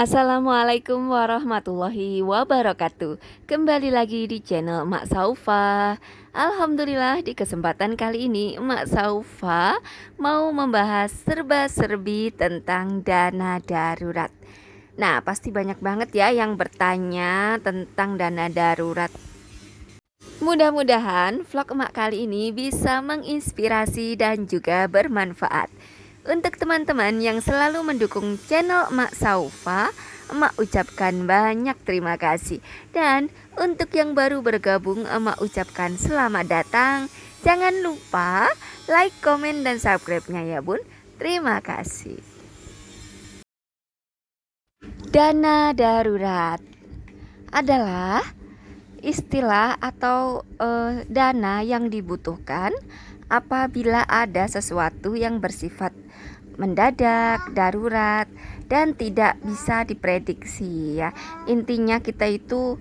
Assalamualaikum warahmatullahi wabarakatuh. Kembali lagi di channel Mak Saufa. Alhamdulillah di kesempatan kali ini Mak Saufa mau membahas serba-serbi tentang dana darurat. Nah, pasti banyak banget ya yang bertanya tentang dana darurat. Mudah-mudahan vlog emak kali ini bisa menginspirasi dan juga bermanfaat. Untuk teman-teman yang selalu mendukung channel emak Saufa, emak ucapkan banyak terima kasih. Dan untuk yang baru bergabung, emak ucapkan selamat datang. Jangan lupa like, komen, dan subscribe-nya ya bun. Terima kasih. Dana darurat adalah istilah atau dana yang dibutuhkan apabila ada sesuatu yang bersifat mendadak, darurat, dan tidak bisa diprediksi ya. Intinya kita itu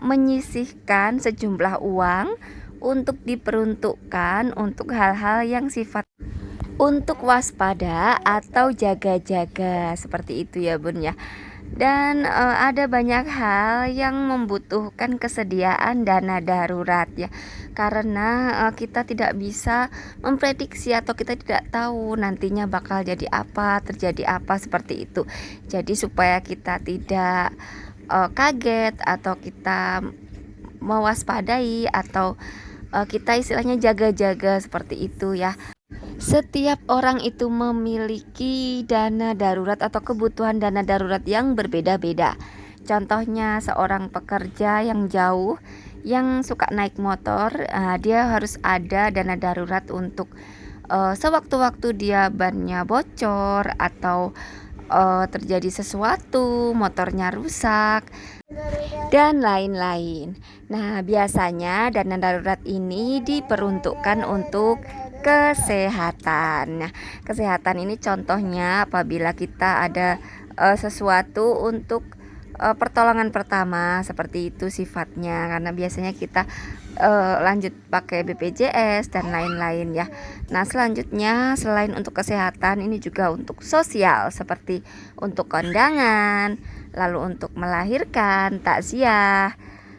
menyisihkan sejumlah uang untuk diperuntukkan untuk hal-hal yang sifat untuk waspada atau jaga-jaga seperti itu ya bun ya. Dan ada banyak hal yang membutuhkan kesediaan dana darurat ya. Karena kita tidak bisa memprediksi atau kita tidak tahu nantinya bakal jadi apa, terjadi apa seperti itu. Jadi supaya kita tidak kaget atau kita mewaspadai atau kita istilahnya jaga-jaga seperti itu ya. Setiap orang itu memiliki dana darurat atau kebutuhan dana darurat yang berbeda-beda. Contohnya seorang pekerja yang jauh yang suka naik motor, dia harus ada dana darurat untuk sewaktu-waktu dia bannya bocor atau terjadi sesuatu, motornya rusak dan lain-lain. Nah, biasanya dana darurat ini diperuntukkan untuk kesehatan. Nah, kesehatan ini contohnya apabila kita ada sesuatu untuk pertolongan pertama seperti itu sifatnya, karena biasanya kita lanjut pakai BPJS dan lain-lain ya. Nah, selanjutnya selain untuk kesehatan ini juga untuk sosial seperti untuk kondangan, lalu untuk melahirkan, takziah.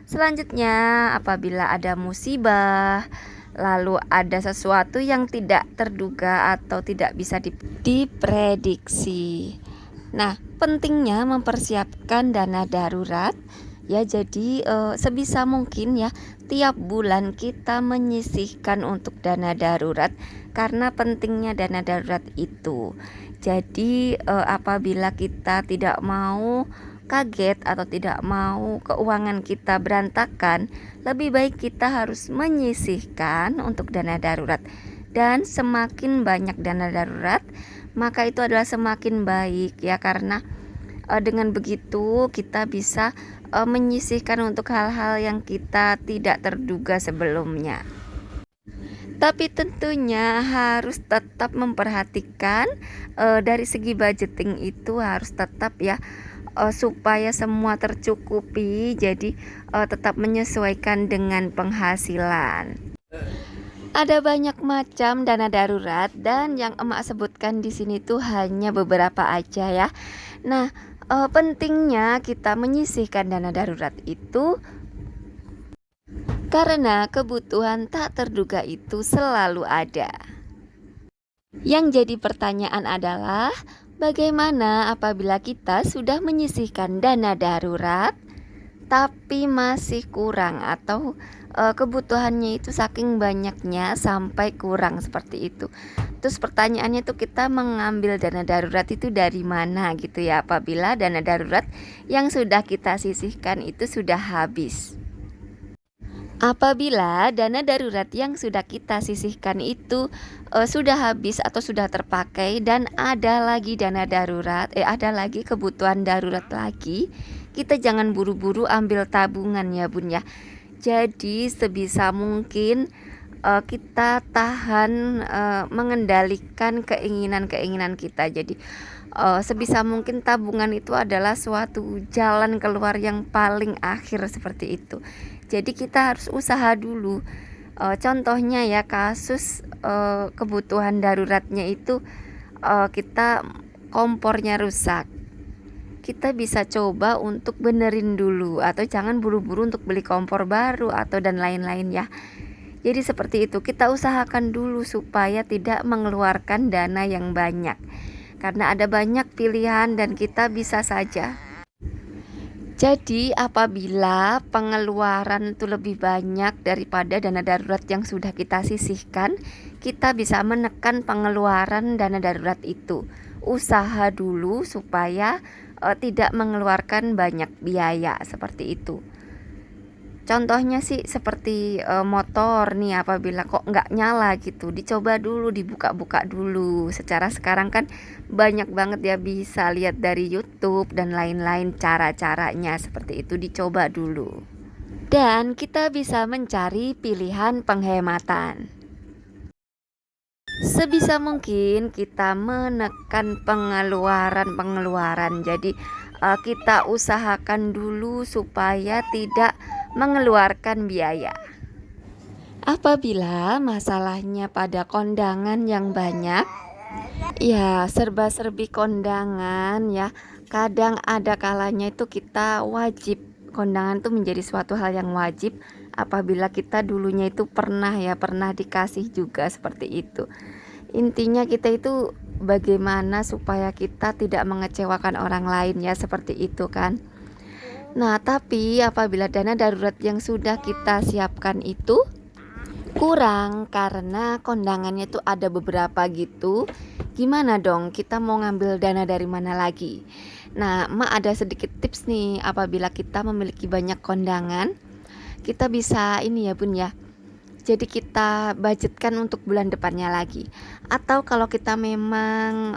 Selanjutnya apabila ada musibah, lalu ada sesuatu yang tidak terduga atau tidak bisa diprediksi. Nah, pentingnya mempersiapkan dana darurat ya. Jadi sebisa mungkin ya tiap bulan kita menyisihkan untuk dana darurat, karena pentingnya dana darurat itu. Jadi apabila kita tidak mau kaget atau tidak mau keuangan kita berantakan, lebih baik kita harus menyisihkan untuk dana darurat. Dan semakin banyak dana darurat, maka itu adalah semakin baik ya, karena dengan begitu kita bisa menyisihkan untuk hal-hal yang kita tidak terduga sebelumnya. Tapi tentunya harus tetap memperhatikan dari segi budgeting itu harus tetap ya, supaya semua tercukupi. Jadi tetap menyesuaikan dengan penghasilan. Ada banyak macam dana darurat dan yang emak sebutkan di sini tuh hanya beberapa aja ya. Nah, pentingnya kita menyisihkan dana darurat itu karena kebutuhan tak terduga itu selalu ada. Yang jadi pertanyaan adalah bagaimana apabila kita sudah menyisihkan dana darurat tapi masih kurang atau kebutuhannya itu saking banyaknya sampai kurang seperti itu. Terus pertanyaannya tuh kita mengambil dana darurat itu dari mana gitu ya, apabila dana darurat yang sudah kita sisihkan itu sudah habis. Apabila dana darurat yang sudah kita sisihkan itu sudah habis atau sudah terpakai dan ada lagi dana darurat, ada lagi kebutuhan darurat lagi, kita jangan buru-buru ambil tabungan ya bun ya. Jadi sebisa mungkin kita tahan mengendalikan keinginan-keinginan kita. Jadi sebisa mungkin tabungan itu adalah suatu jalan keluar yang paling akhir seperti itu. Jadi kita harus usaha dulu. Contohnya ya kasus kebutuhan daruratnya itu kita kompornya rusak. kita bisa coba untuk benerin dulu, atau jangan buru-buru untuk beli kompor baru atau dan lain-lain ya. Jadi seperti itu, kita usahakan dulu supaya tidak mengeluarkan dana yang banyak, karena ada banyak pilihan dan kita bisa saja. Jadi apabila pengeluaran itu lebih banyak daripada dana darurat yang sudah kita sisihkan, kita bisa menekan pengeluaran dana darurat itu. Usaha dulu supaya tidak mengeluarkan banyak biaya seperti itu. Contohnya sih seperti motor nih, apabila kok nggak nyala gitu, dicoba dulu, dibuka-buka dulu. Secara sekarang kan banyak banget ya, bisa lihat dari YouTube dan lain-lain cara-caranya seperti itu, dicoba dulu. Dan kita bisa mencari pilihan penghematan. Sebisa mungkin kita menekan pengeluaran. Jadi kita usahakan dulu supaya tidak mengeluarkan biaya. Apabila masalahnya pada kondangan yang banyak, ya serba-serbi kondangan ya, kadang ada kalanya itu kita wajib, kondangan itu menjadi suatu hal yang wajib apabila kita dulunya itu pernah dikasih juga seperti itu. Intinya kita itu bagaimana supaya kita tidak mengecewakan orang lain ya, seperti itu kan. Nah, tapi apabila dana darurat yang sudah kita siapkan itu kurang karena kondangannya itu ada beberapa gitu, gimana dong? Kita mau ngambil dana dari mana lagi? Nah, Mak ada sedikit tips nih, apabila kita memiliki banyak kondangan, kita bisa ini ya Bun ya. Jadi kita budgetkan untuk bulan depannya lagi. Atau kalau kita memang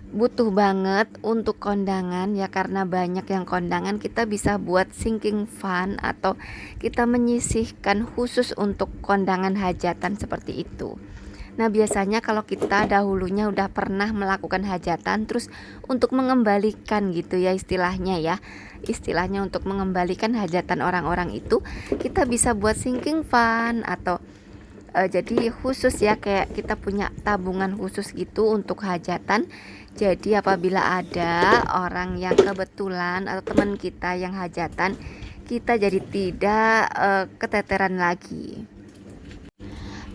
butuh banget untuk kondangan ya, karena banyak yang kondangan, kita bisa buat sinking fund atau kita menyisihkan khusus untuk kondangan hajatan seperti itu. Nah, biasanya kalau kita dahulunya udah pernah melakukan hajatan, terus untuk mengembalikan gitu ya istilahnya untuk mengembalikan hajatan orang-orang itu, kita bisa buat sinking fund atau jadi khusus ya, kayak kita punya tabungan khusus gitu untuk hajatan. Jadi apabila ada orang yang kebetulan atau teman kita yang hajatan, kita jadi tidak keteteran lagi.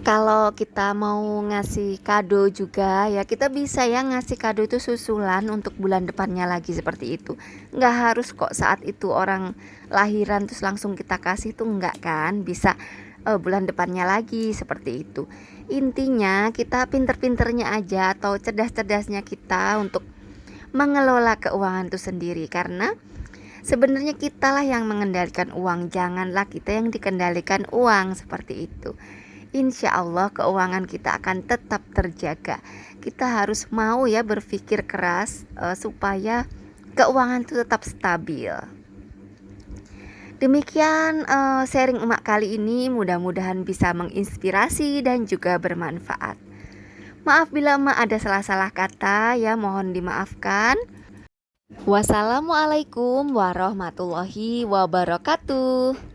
Kalau kita mau ngasih kado juga ya, kita bisa ya ngasih kado itu susulan untuk bulan depannya lagi seperti itu. Nggak harus kok saat itu orang lahiran terus langsung kita kasih, tuh enggak kan, bisa bulan depannya lagi seperti itu. Intinya kita pinter-pinternya aja atau cerdas-cerdasnya kita untuk mengelola keuangan itu sendiri, karena sebenarnya kitalah yang mengendalikan uang, janganlah kita yang dikendalikan uang seperti itu. Insya Allah keuangan kita akan tetap terjaga. Kita harus mau ya berpikir keras supaya keuangan itu tetap stabil. Demikian sharing emak kali ini, mudah-mudahan bisa menginspirasi dan juga bermanfaat. Maaf bila emak ada salah-salah kata ya, mohon dimaafkan. Wassalamualaikum warahmatullahi wabarakatuh.